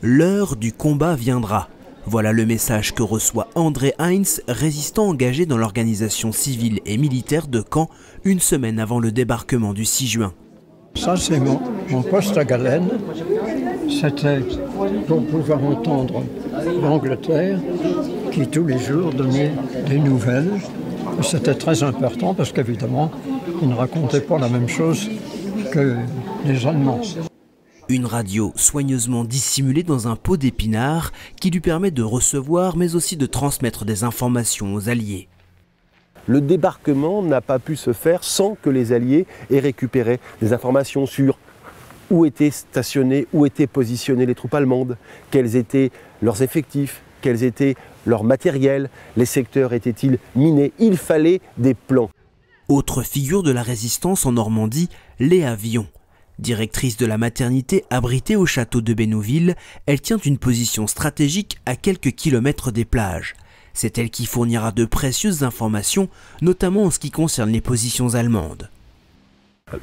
L'heure du combat viendra. Voilà le message que reçoit André Heinz, résistant engagé dans l'organisation civile et militaire de Caen, une semaine avant le débarquement du 6 juin. Ça, c'est mon poste à Galène. C'était pour pouvoir entendre l'Angleterre qui, tous les jours, donnait des nouvelles. C'était très important parce qu'évidemment, ils ne racontaient pas la même chose que les Allemands. Une radio soigneusement dissimulée dans un pot d'épinards qui lui permet de recevoir mais aussi de transmettre des informations aux Alliés. Le débarquement n'a pas pu se faire sans que les Alliés aient récupéré des informations sur où étaient stationnées, où étaient positionnées les troupes allemandes, quels étaient leurs effectifs, quels étaient leurs matériels, les secteurs étaient-ils minés. Il fallait des plans. Autre figure de la résistance en Normandie, Léa Vion. Directrice de la maternité abritée au château de Bénouville, elle tient une position stratégique à quelques kilomètres des plages. C'est elle qui fournira de précieuses informations, notamment en ce qui concerne les positions allemandes.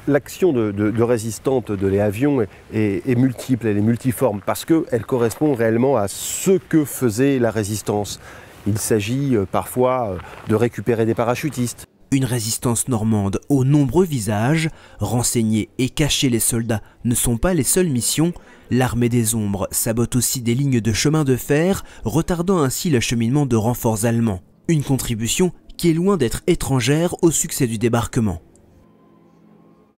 L'action de résistante de Léa Vion est multiple, elle est multiforme, parce qu'elle correspond réellement à ce que faisait la résistance. Il s'agit parfois de récupérer des parachutistes. Une résistance normande aux nombreux visages, renseigner et cacher les soldats ne sont pas les seules missions. L'armée des ombres sabote aussi des lignes de chemin de fer, retardant ainsi l'acheminement de renforts allemands. Une contribution qui est loin d'être étrangère au succès du débarquement.